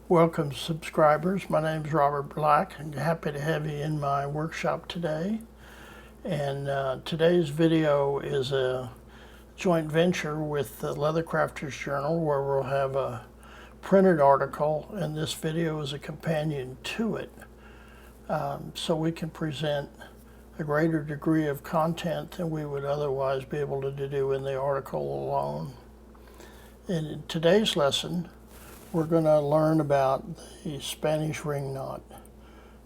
Welcome subscribers. My name is Robert Black and happy to have you in my workshop today. And today's video is a joint venture with the Leather Crafters Journal, where we'll have a printed article, and this video is a companion to it, so we can present a greater degree of content than we would otherwise be able to do in the article alone. In today's lesson, we're going to learn about the Spanish ring knot.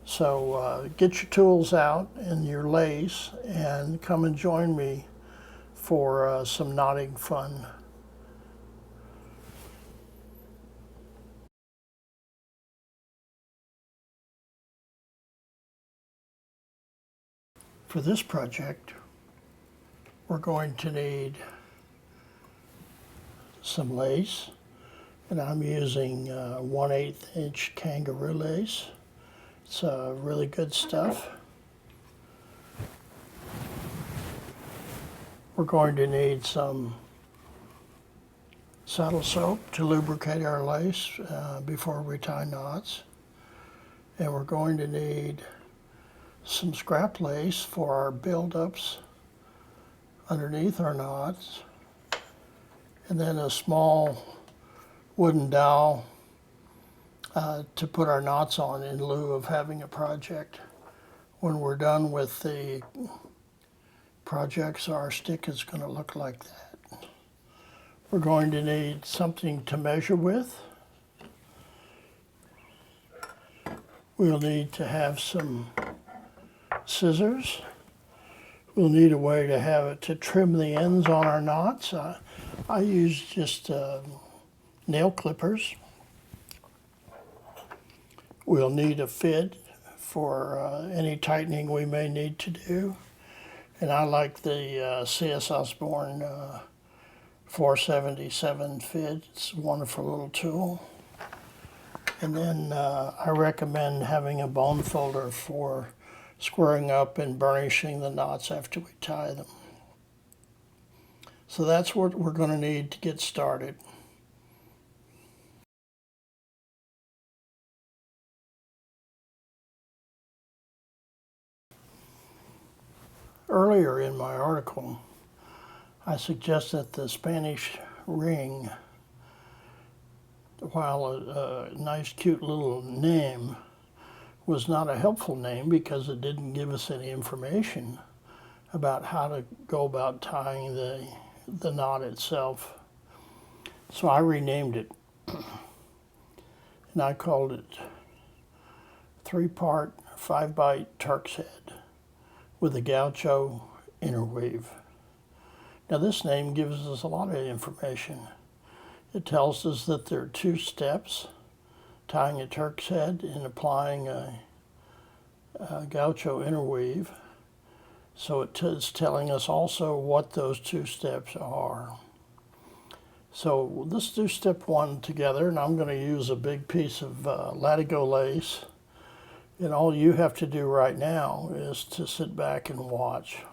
So get your tools out and your lace and come and join me for some knotting fun. For this project, we're going to need some lace, and I'm using 1/8 inch kangaroo lace. It's really good stuff. We're going to need some saddle soap to lubricate our lace before we tie knots. And we're going to need some scrap lace for our build-ups underneath our knots. And then a small wooden dowel to put our knots on in lieu of having a project. When we're done with the projects, our stick is going to look like that. We're going to need something to measure with. We'll need to have some scissors. We'll need a way to have it to trim the ends on our knots. I use just nail clippers. We'll need a fit for any tightening we may need to do. And I like the C.S. Osborne 477 fit. It's a wonderful little tool. And then I recommend having a bone folder for squaring up and burnishing the knots after we tie them. So that's what we're going to need to get started. Earlier in my article, I suggested that the Spanish ring, while a nice cute little name, was not a helpful name because it didn't give us any information about how to go about tying the knot itself. So I renamed it, and I called it 3-part 5-bite Turk's head with a gaucho interweave. Now this name gives us a lot of information. It tells us that there are 2 steps: tying a Turk's head and applying a gaucho interweave. So it's telling us also what those 2 steps are. So let's do step 1 together, and I'm going to use a big piece of Latigo lace. And all you have to do right now is to sit back and watch.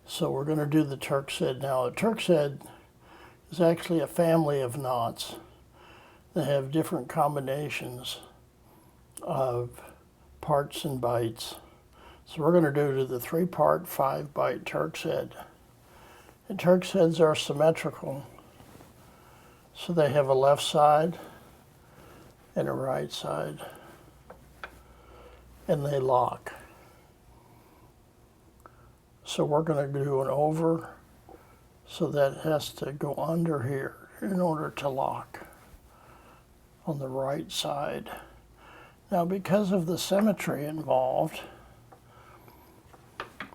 So we're going to do the Turk's head now. The Turk's head is actually a family of knots that have different combinations of parts and bites. So we're going to do the 3-part 5-bite Turk's head. And Turk's heads are symmetrical. So they have a left side and a right side, and they lock. So we're going to do an over, so that has to go under here in order to lock on the right side. Now, because of the symmetry involved,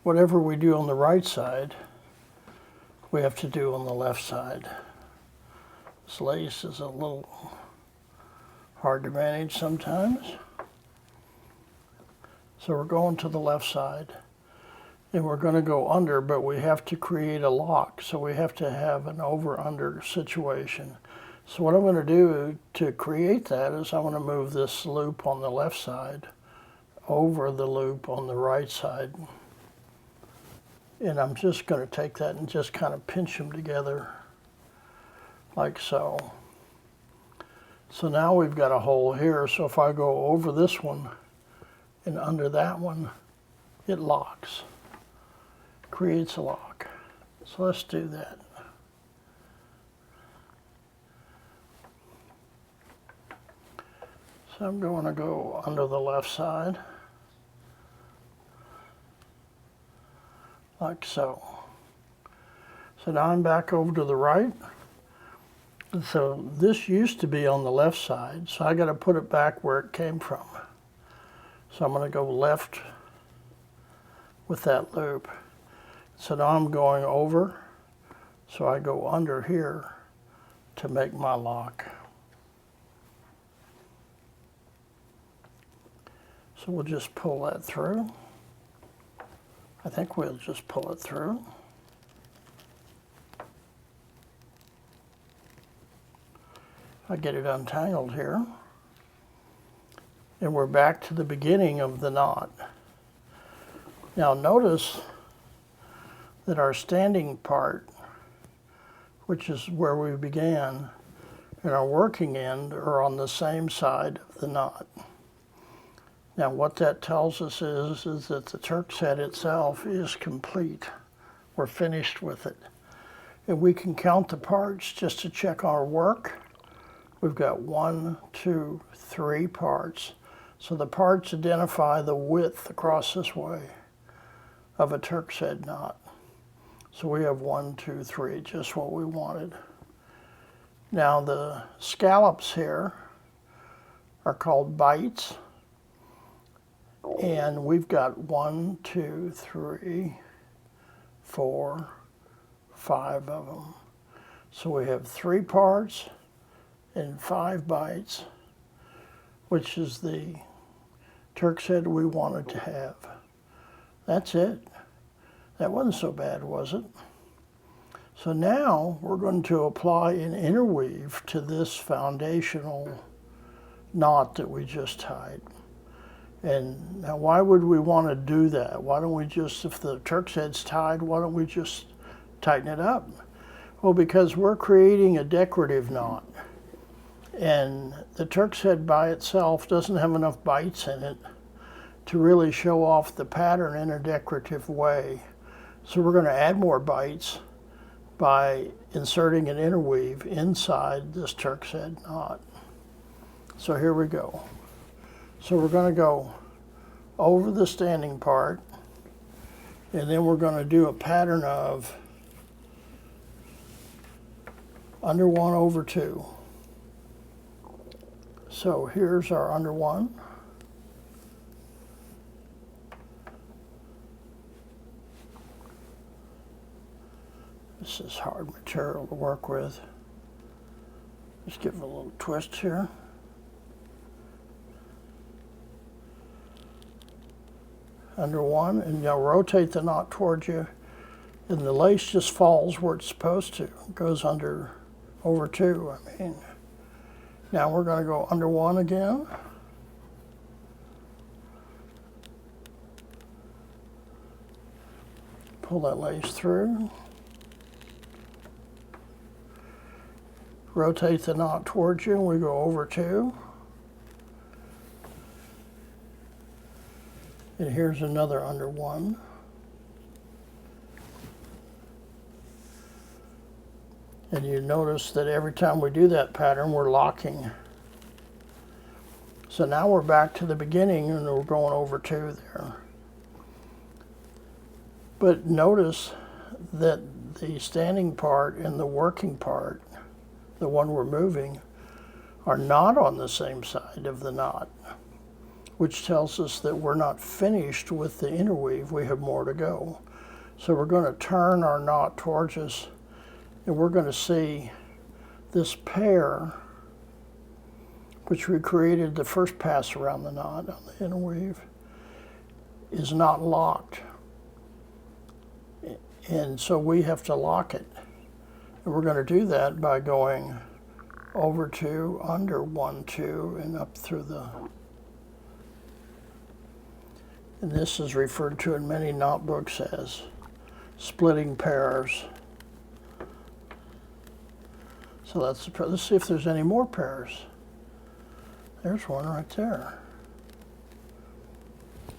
whatever we do on the right side, we have to do on the left side. This lace is a little hard to manage sometimes. So we're going to the left side, and we're going to go under, but we have to create a lock, so we have to have an over-under situation. So what I'm going to do to create that is I'm going to move this loop on the left side over the loop on the right side. And I'm just going to take that and just kind of pinch them together like so. So now we've got a hole here, so if I go over this one and under that one, it locks, creates a lock. So let's do that. So I'm going to go under the left side, like so. So now I'm back over to the right. So this used to be on the left side, so I got to put it back where it came from. So I'm going to go left with that loop. So now I'm going over, so I go under here to make my lock. So we'll just pull that through. I think we'll just pull it through. I get it untangled here. And we're back to the beginning of the knot. Now notice that our standing part, which is where we began, and our working end are on the same side of the knot. Now what that tells us is that the Turk's head itself is complete. We're finished with it. And we can count the parts just to check our work. We've got 1, 2, 3 parts. So the parts identify the width across this way of a Turk's head knot. So we have 1, 2, 3, just what we wanted. Now the scallops here are called bites. And we've got 1, 2, 3, 4, 5 of them. So we have 3 parts and 5 bites, which is the Turk's head we wanted to have. That's it. That wasn't so bad, was it? So now we're going to apply an interweave to this foundational knot that we just tied. And now why would we want to do that? Why don't we just, if the Turk's head's tied, why don't we just tighten it up? Well, because we're creating a decorative knot. And the Turk's head by itself doesn't have enough bites in it to really show off the pattern in a decorative way. So we're going to add more bites by inserting an interweave inside this Turk's head knot. So here we go. So we're going to go over the standing part, and then we're going to do a pattern of under 1 over 2. So here's our under 1. This is hard material to work with. Just give it a little twist here. Under 1, and you'll rotate the knot towards you, and the lace just falls where it's supposed to. It goes under over 2, I mean. Now we're going to go under 1 again. Pull that lace through. Rotate the knot towards you, and we go over 2. And here's another under 1. And you notice that every time we do that pattern, we're locking. So now we're back to the beginning, and we're going over 2 there. But notice that the standing part and the working part, the one we're moving, are not on the same side of the knot, which tells us that we're not finished with the interweave. We have more to go. So we're going to turn our knot towards us, and we're going to see this pair, which we created the first pass around the knot on the interweave, is not locked. And so we have to lock it. And we're going to do that by going over 2, under 1, 2, and up through the... And this is referred to in many knot books as splitting pairs. So let's see if there's any more pairs. There's one right there.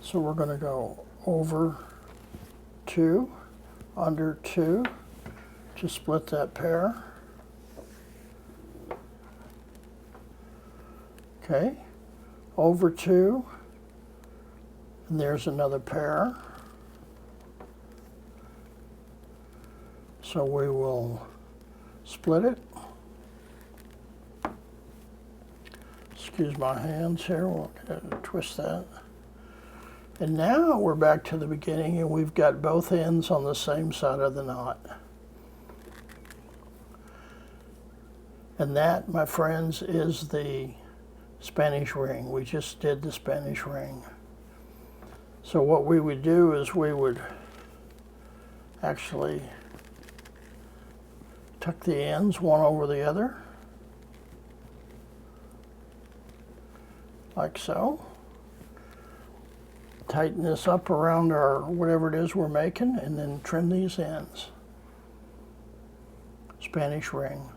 So we're going to go over 2, under 2 to split that pair. Okay, over 2, and there's another pair. So we will split it. Excuse my hands here, we'll twist that. And now we're back to the beginning and we've got both ends on the same side of the knot. And that, my friends, is the Spanish ring. We just did the Spanish ring. So what we would do is we would actually tuck the ends one over the other, like so. Tighten this up around our whatever it is we're making, and then trim these ends. Spanish ring.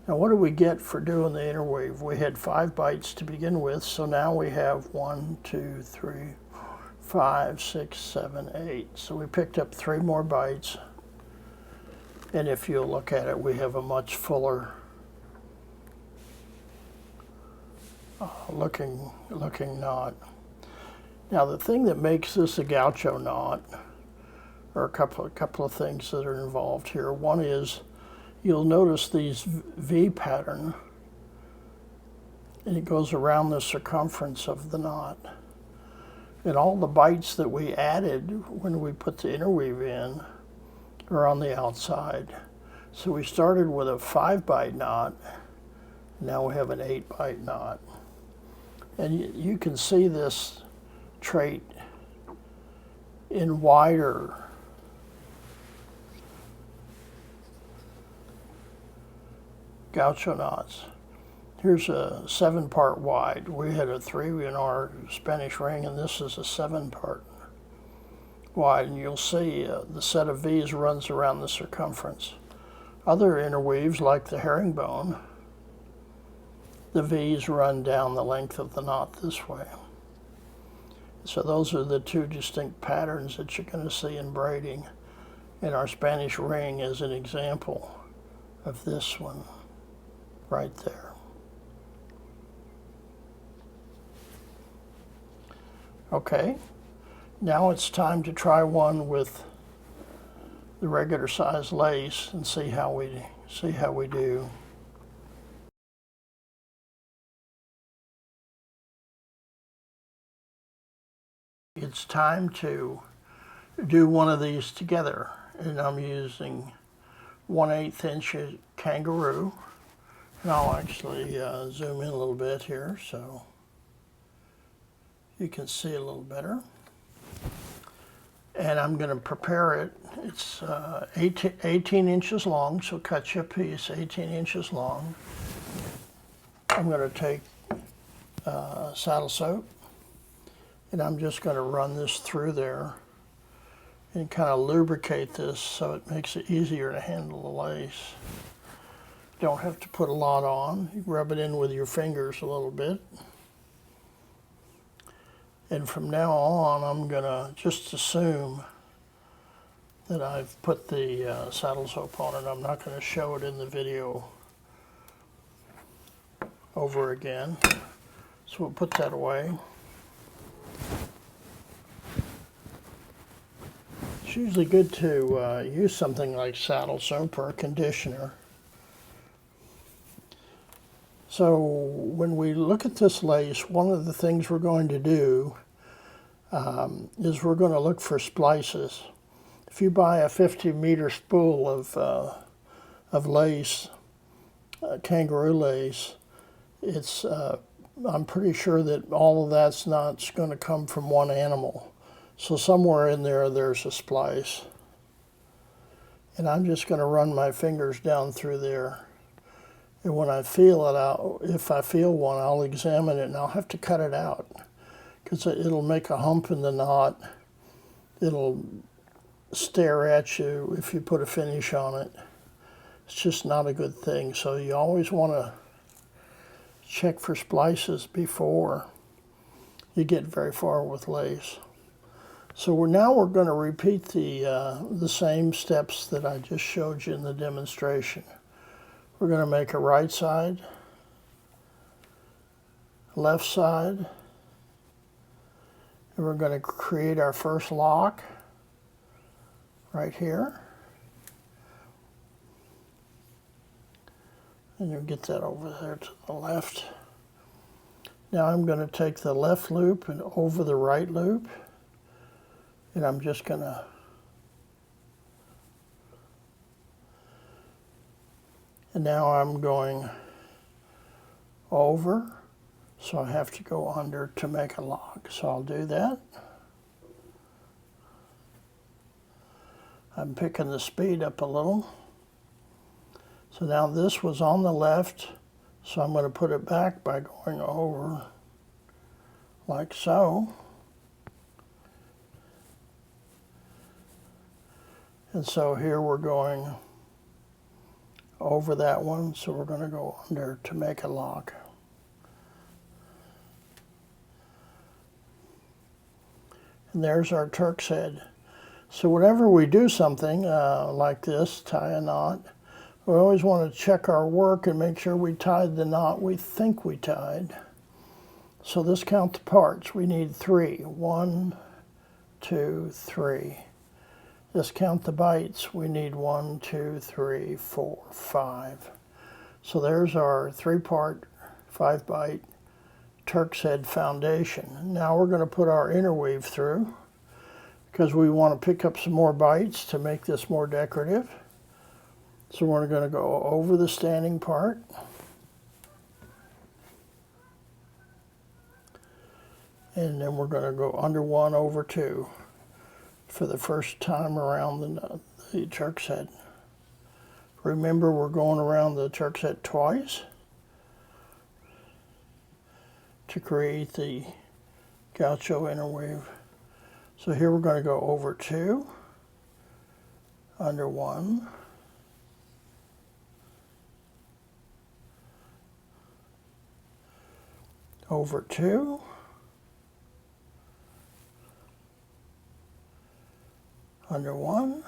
Now what do we get for doing the interweave? We had 5 bites to begin with, so now we have 1, 2, 3, 4, 5, 6, 7, 8. So we picked up 3 more bites. And if you look at it, we have a much fuller looking knot. Now the thing that makes this a gaucho knot, or a couple of things that are involved here. One is you'll notice these V pattern, and it goes around the circumference of the knot. And all the bites that we added when we put the interweave in are on the outside. So we started with a 5-bite knot, now we have an 8-bite knot. And you can see this trait in wider gaucho knots. Here's a 7-part wide. We had a 3 in our Spanish ring, and this is a 7-part wide, and you'll see the set of V's runs around the circumference. Other interweaves, like the herringbone, the V's run down the length of the knot this way. So those are the 2 distinct patterns that you're going to see in braiding. And our Spanish ring is an example of this one right there. Okay, now it's time to try one with the regular size lace and see how we do. It's time to do one of these together, and I'm using 1/8 inch kangaroo, and I'll actually zoom in a little bit here so you can see a little better. And I'm going to prepare it. It's 18 inches long, so cut you a piece 18 inches long. I'm going to take saddle soap, and I'm just going to run this through there and kind of lubricate this so it makes it easier to handle the lace. Don't have to put a lot on. You rub it in with your fingers a little bit. And from now on, I'm going to just assume that I've put the saddle soap on it. I'm not going to show it in the video over again. So we'll put that away. It's usually good to use something like saddle soap or a conditioner. So when we look at this lace, one of the things we're going to do is we're going to look for splices. If you buy a 50-meter spool of lace, kangaroo lace, it's I'm pretty sure that all of that's not going to come from one animal. So somewhere in there, there's a splice. And I'm just going to run my fingers down through there. And when I feel it out, if I feel one, I'll examine it and I'll have to cut it out because it'll make a hump in the knot. It'll stare at you if you put a finish on it. It's just not a good thing. So you always want to check for splices before you get very far with lace. So now we're going to repeat the same steps that I just showed you in the demonstration. We're going to make a right side, left side, and we're going to create our first lock right here. And you'll get that over there to the left. Now I'm going to take the left loop and over the right loop, and I'm just going to and now I'm going over, so I have to go under to make a lock. So I'll do that. I'm picking the speed up a little. So now this was on the left, so I'm going to put it back by going over like so. And so here we're going over that one, so we're going to go under to make a lock. And there's our Turk's head. So whenever we do something like this, tie a knot, we always want to check our work and make sure we tied the knot we think we tied. So let's count the parts. We need 3. 1, 2, 3. Let's count the bites. We need 1, 2, 3, 4, 5. So there's our 3-part, 5-bite Turk's head foundation. Now we're going to put our interweave through because we want to pick up some more bites to make this more decorative. So we're going to go over the standing part. And then we're going to go under 1 over 2 for the first time around the Turk's head. Remember, we're going around the Turk's head twice to create the gaucho interweave. So here we're going to go over 2, under 1, over 2, under 1,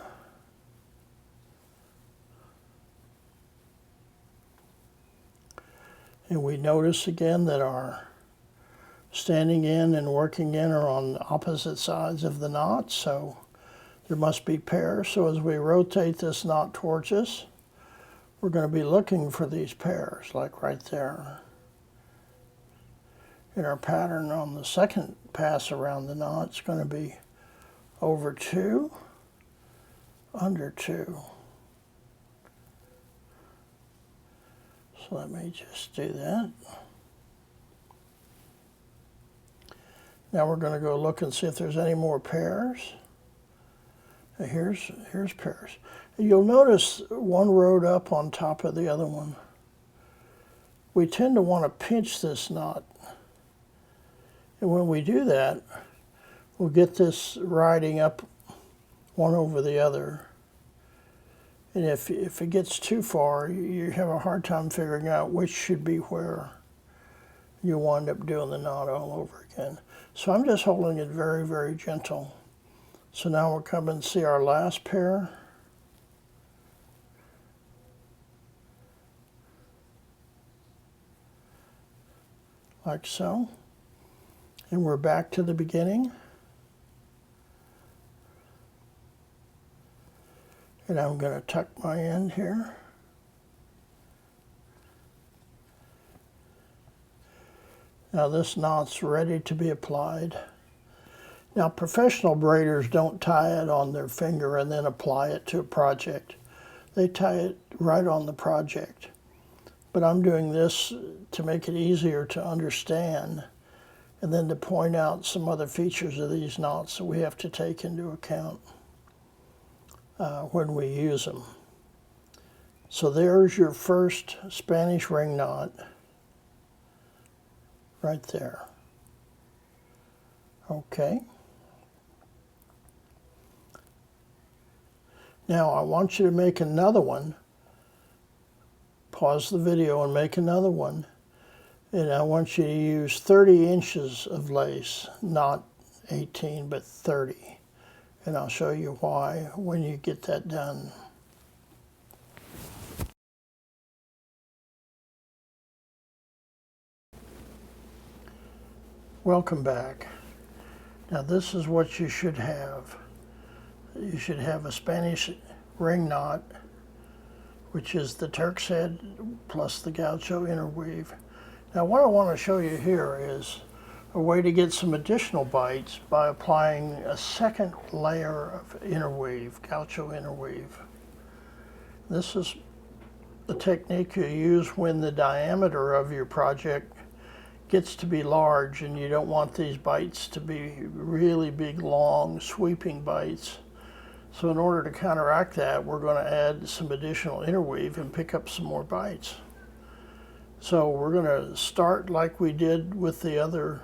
and we notice again that our standing in and working in are on opposite sides of the knot, so there must be pairs. So as we rotate this knot towards us, we're going to be looking for these pairs, like right there. In our pattern on the second pass around the knot, it's going to be over 2, under 2. So let me just do that. Now we're going to go look and see if there's any more pairs. Here's pairs. You'll notice one rode up on top of the other one. We tend to want to pinch this knot. And when we do that, we'll get this riding up one over the other. And if it gets too far, you have a hard time figuring out which should be where. You wind up doing the knot all over again. So I'm just holding it very, very gentle. So now we'll come and see our last pair. Like so. And we're back to the beginning. And I'm going to tuck my end here. Now this knot's ready to be applied. Now professional braiders don't tie it on their finger and then apply it to a project. They tie it right on the project. But I'm doing this to make it easier to understand and then to point out some other features of these knots that we have to take into account when we use them. So there's your first Spanish ring knot. Right there. Okay. Now I want you to make another one. Pause the video and make another one. And I want you to use 30 inches of lace, not 18, but 30. And I'll show you why when you get that done. Welcome back. Now this is what you should have. You should have a Spanish ring knot, which is the Turk's head plus the gaucho interweave. Now what I want to show you here is a way to get some additional bites by applying a second layer of interweave, gaucho interweave. This is the technique you use when the diameter of your project gets to be large and you don't want these bites to be really big, long, sweeping bites. So in order to counteract that, we're going to add some additional interweave and pick up some more bites. So we're going to start like we did with the other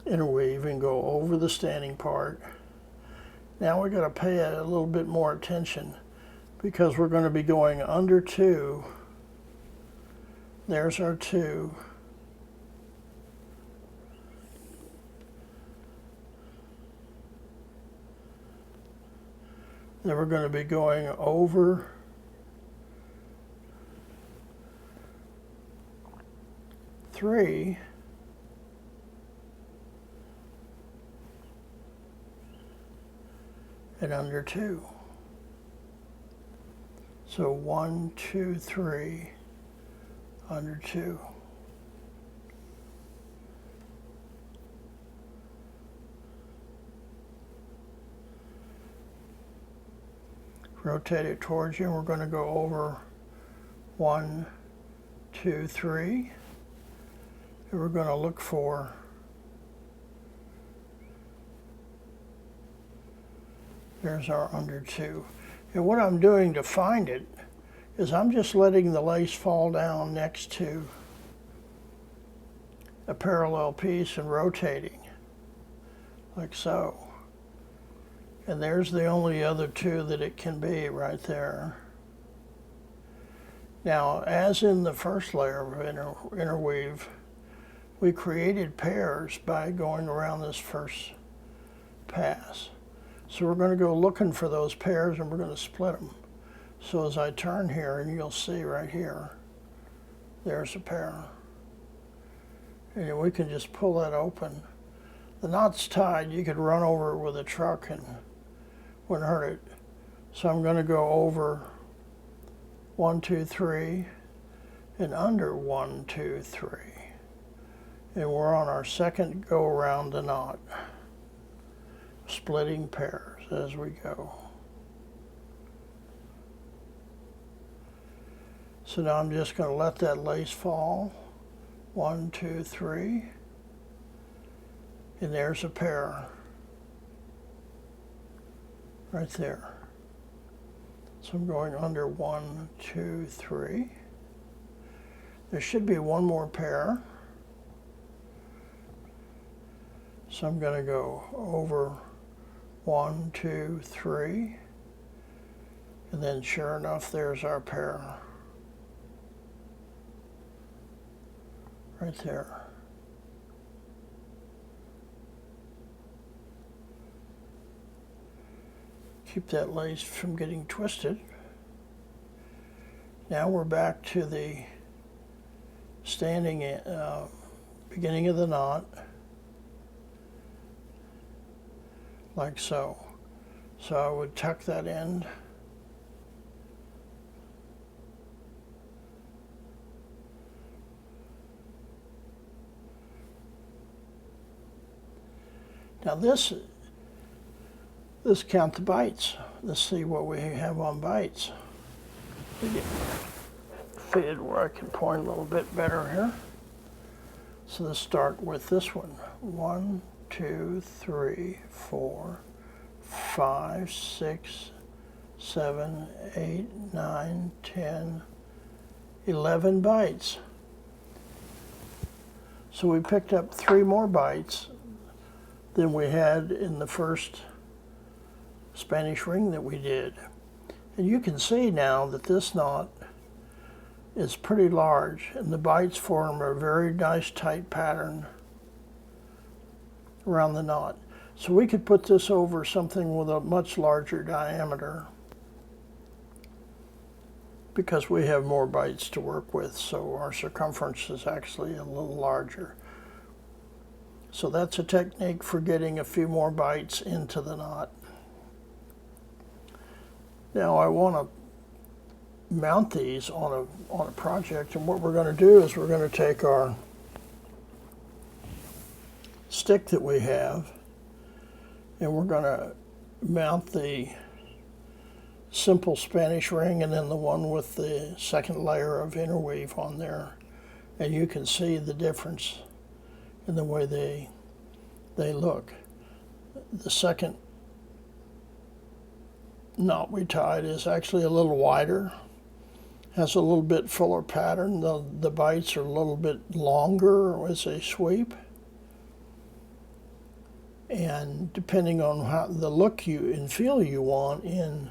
interweave and go over the standing part. Now we're going to pay a little bit more attention because we're going to be going under 2. There's our 2. Then we're going to be going over 3. And under 2. So 1, 2, 3, under 2. Rotate it towards you, and we're going to go over 1, 2, 3. And we're going to look for there's our under 2. And what I'm doing to find it is I'm just letting the lace fall down next to a parallel piece and rotating, like so. And there's the only other 2 that it can be right there. Now, as in the first layer of interweave, we created pairs by going around this first pass. So we're going to go looking for those pairs and we're going to split them. So as I turn here, and you'll see right here, there's a pair. And we can just pull that open. The knot's tied. You could run over it with a truck and wouldn't hurt it. So I'm going to go over 1, 2, 3 and under 1, 2, 3. And we're on our second go around the knot, splitting pairs as we go. So now I'm just going to let that lace fall. 1, 2, 3. And there's a pair right there. So I'm going under 1, 2, 3. There should be one more pair. So I'm going to go over 1, 2, 3. And then sure enough, there's our pair. Right there. Keep that lace from getting twisted. Now we're back to the standing beginning of the knot, like so. So I would tuck that end. Now this count the bites. Let's see what we have on bites. Get fitted where I can point a little bit better here. So let's start with this one. 1, 2, 3, 4, 5, 6, 7, 8, 9, 10, 11 bites. So we picked up 3 more bites than we had in the first Spanish ring that we did. And you can see now that this knot is pretty large, and the bites form a very nice tight pattern around the knot. So we could put this over something with a much larger diameter because we have more bites to work with, so our circumference is actually a little larger. So that's a technique for getting a few more bites into the knot. Now I want to mount these on a project, and what we're going to do is we're going to take our stick that we have, and we're going to mount the simple Spanish ring and then the one with the second layer of interweave on there, and you can see the difference in the way they look. The second knot we tied is actually a little wider, has a little bit fuller pattern. The bites are a little bit longer as they sweep, and depending on how the look you and feel you want in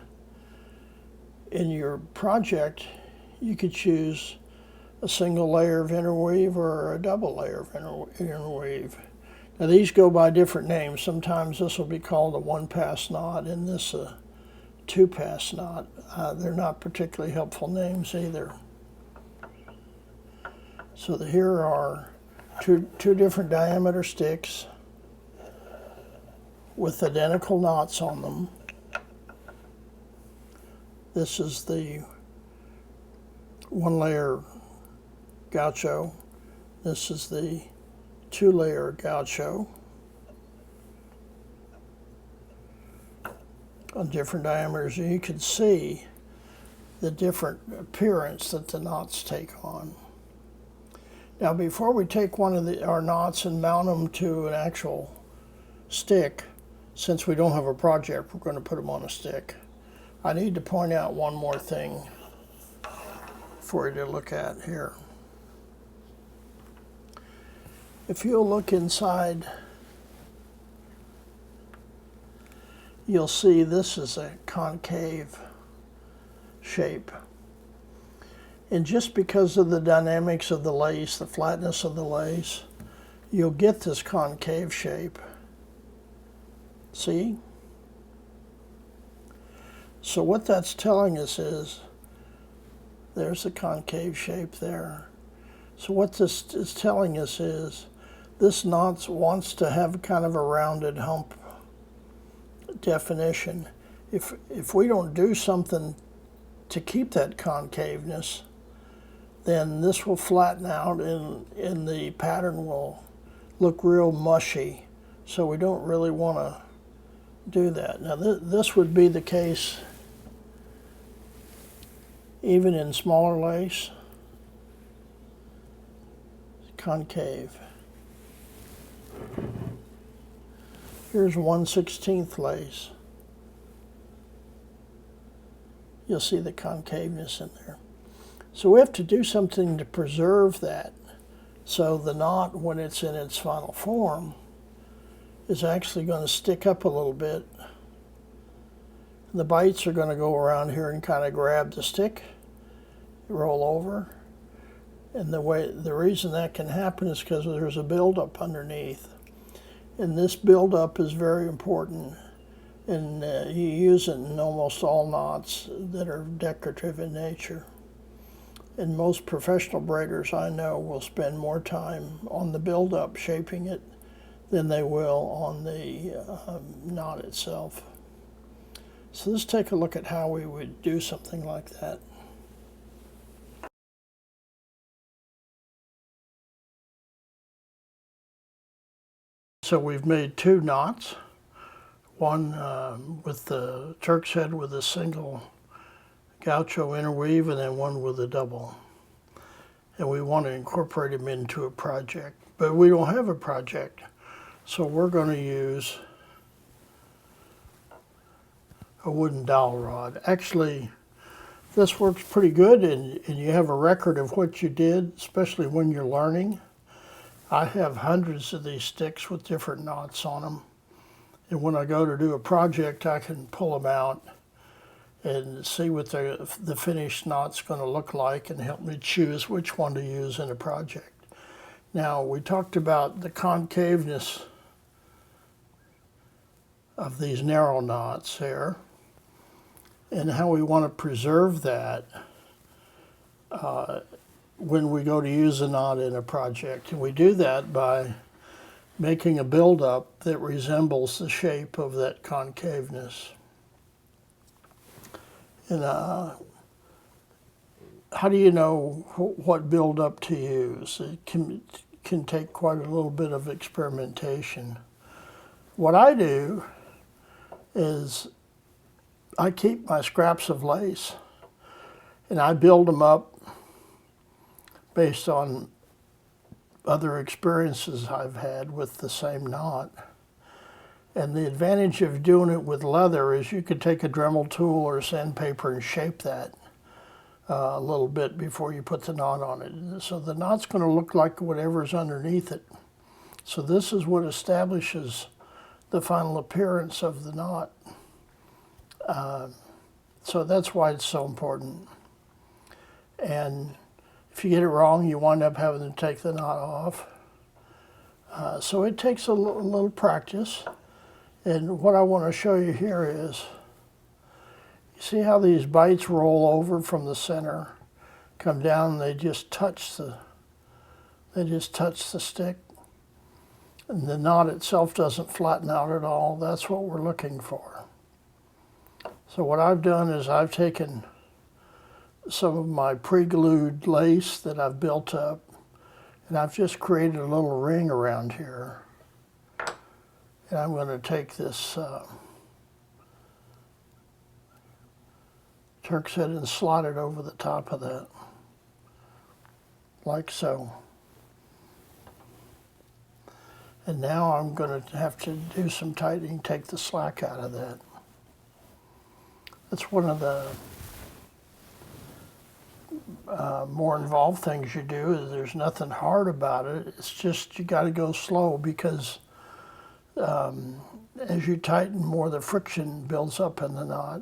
your project, you could choose a single layer of interweave or a double layer of interweave. Now these go by different names. Sometimes this will be called a one-pass knot and this a two-pass knot. They're not particularly helpful names either. So here are two different diameter sticks with identical knots on them. This is the one-layer gaucho. This is the two-layer gaucho on different diameters. And you can see the different appearance that the knots take on. Now before we take one of our knots and mount them to an actual stick, since we don't have a project, we're going to put them on a stick. I need to point out one more thing for you to look at here. If you'll look inside, you'll see this is a concave shape. And just because of the dynamics of the lace, the flatness of the lace, you'll get this concave shape. See? So what that's telling us is, there's the concave shape there. So what this is telling us is, this knot wants to have kind of a rounded hump definition. If we don't do something to keep that concaveness, then this will flatten out and the pattern will look real mushy. So we don't really want to do that. Now this would be the case even in smaller lace. Concave. Here's 1/16 lace. You'll see the concaveness in there. So we have to do something to preserve that. So the knot, when it's in its final form, is actually going to stick up a little bit. The bites are going to go around here and kind of grab the stick, roll over. And the reason that can happen is because there's a buildup underneath. And this buildup is very important. And you use it in almost all knots that are decorative in nature. And most professional braiders I know will spend more time on the buildup, shaping it, than they will on the knot itself. So let's take a look at how we would do something like that. So we've made two knots, one with the Turk's head with a single gaucho interweave and then one with a double. And we want to incorporate them into a project, but we don't have a project. So we're going to use a wooden dowel rod. Actually, this works pretty good and you have a record of what you did, especially when you're learning. I have hundreds of these sticks with different knots on them. And when I go to do a project, I can pull them out and see what the finished knot's going to look like and help me choose which one to use in a project. Now, we talked about the concaveness of these narrow knots here and how we want to preserve that when we go to use a knot in a project. And we do that by making a buildup that resembles the shape of that concaveness. And how do you know what buildup to use? It can take quite a little bit of experimentation. What I do is I keep my scraps of lace and I build them up based on other experiences I've had with the same knot. And the advantage of doing it with leather is you could take a Dremel tool or sandpaper and shape that a little bit before you put the knot on it. So the knot's going to look like whatever's underneath it. So this is what establishes the final appearance of the knot. So that's why it's so important. And if you get it wrong, you wind up having to take the knot off. So it takes a little practice. And what I want to show you here is, you see how these bites roll over from the center, come down, and they just touch the stick. And the knot itself doesn't flatten out at all. That's what we're looking for. So what I've done is I've taken some of my pre-glued lace that I've built up, and I've just created a little ring around here. And I'm going to take this Turk's head and slide it over the top of that, like so. And now I'm going to have to do some tightening, take the slack out of that. That's one of the more involved things you do. Is there's nothing hard about it. It's just you got to go slow, because as you tighten more, the friction builds up in the knot,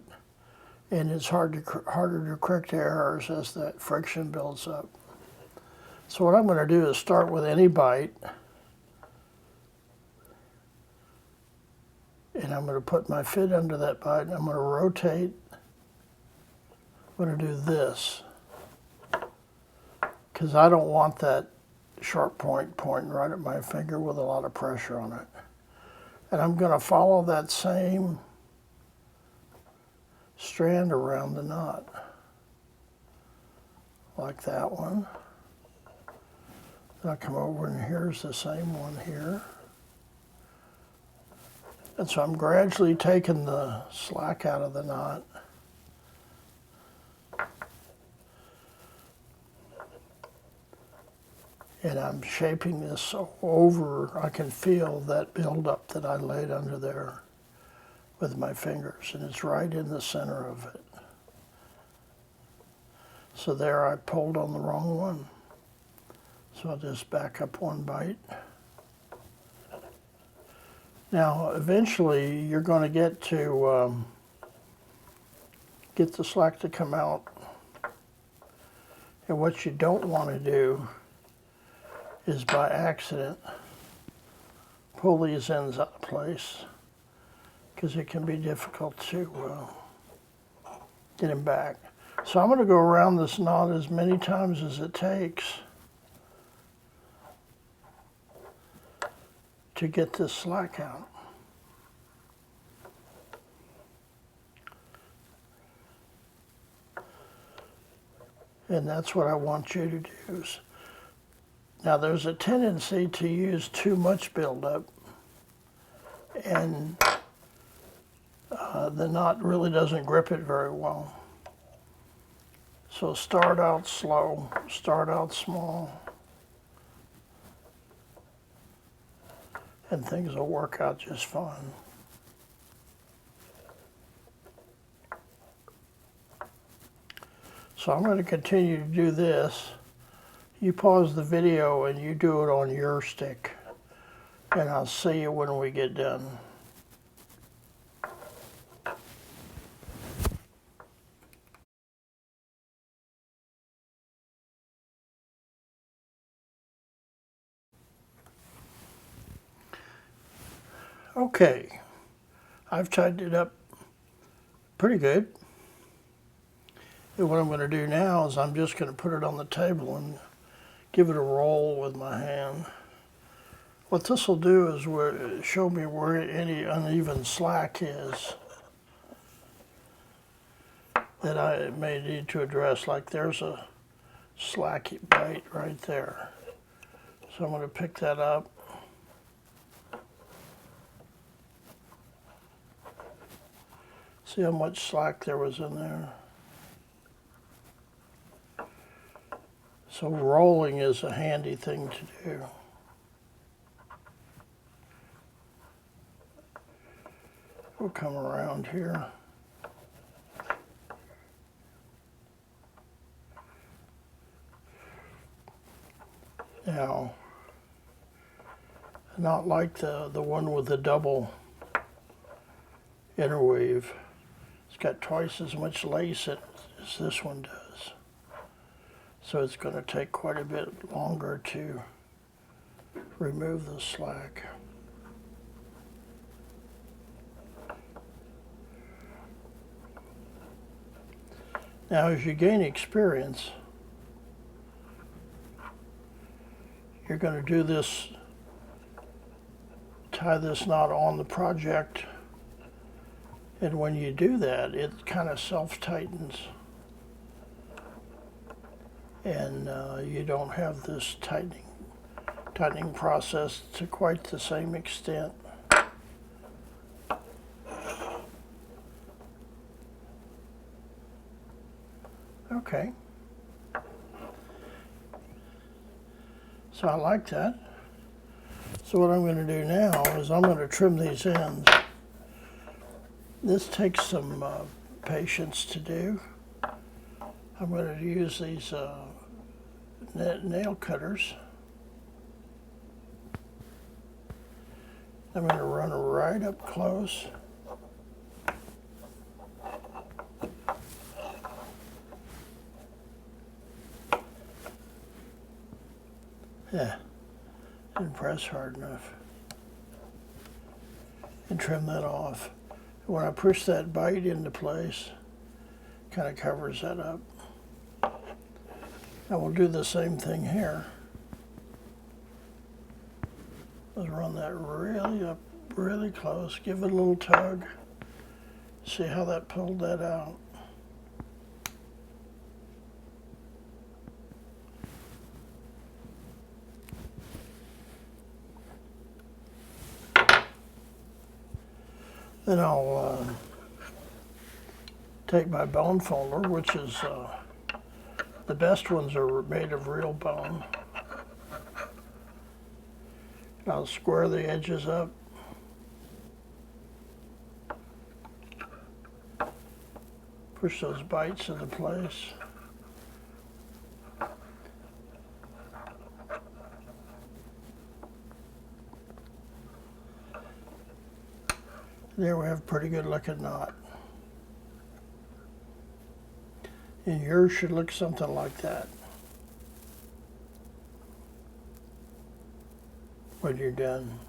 and it's harder to correct errors as that friction builds up. So what I'm going to do is start with any bite, and I'm going to put my fit under that bite, and I'm going to rotate. I'm going to do this, because I don't want that sharp point pointing right at my finger with a lot of pressure on it. And I'm going to follow that same strand around the knot, like that one. Then I come over, and here's the same one here. And so I'm gradually taking the slack out of the knot. And I'm shaping this over. I can feel that buildup that I laid under there with my fingers, and it's right in the center of it. So there, I pulled on the wrong one. So I'll just back up one bite. Now, eventually, you're going to get the slack to come out. And what you don't want to do is, by accident, pull these ends out of place, because it can be difficult to get them back. So I'm going to go around this knot as many times as it takes to get this slack out. And that's what I want you to do. Now, there's a tendency to use too much buildup, and the knot really doesn't grip it very well. So start out slow, start out small, and things will work out just fine. So I'm going to continue to do this. You pause the video and you do it on your stick, and I'll see you when we get done. Okay, I've tightened it up pretty good. And what I'm going to do now is I'm just going to put it on the table and give it a roll with my hand. What this will do is show me where any uneven slack is that I may need to address. Like there's a slack bite right there. So I'm going to pick that up. See how much slack there was in there? So rolling is a handy thing to do. We'll come around here. Now, not like the one with the double interweave. It's got twice as much lace in it as this one does. So it's going to take quite a bit longer to remove the slack. Now, as you gain experience, you're going to do this, tie this knot on the project, and when you do that, it kind of self-tightens, and you don't have this tightening process to quite the same extent. Okay. So I like that. So what I'm going to do now is I'm going to trim these ends. This takes some patience to do. I'm going to use these nail cutters. I'm going to run right up close. Yeah, didn't press hard enough. And trim that off. When I push that bite into place, kind of covers that up. Now we'll do the same thing here. Let's run that really up, really close. Give it a little tug. See how that pulled that out. Then I'll take my bone folder, which is the best ones are made of real bone. And I'll square the edges up. Push those bites into place. There we have a pretty good looking knot. And yours should look something like that when you're done.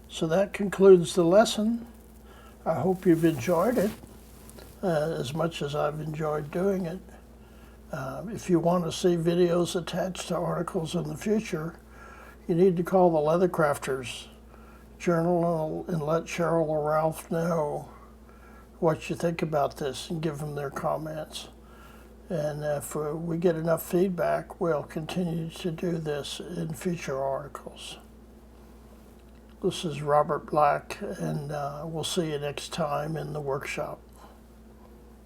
So that concludes the lesson. I hope you've enjoyed it as much as I've enjoyed doing it. If you want to see videos attached to articles in the future, you need to call the Leathercrafters Journal and let Cheryl or Ralph know what you think about this and give them their comments. And if we get enough feedback, we'll continue to do this in future articles. This is Robert Black, and we'll see you next time in the workshop.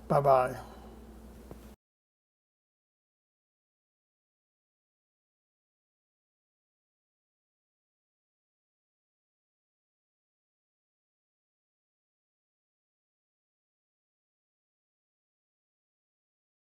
Bye-bye.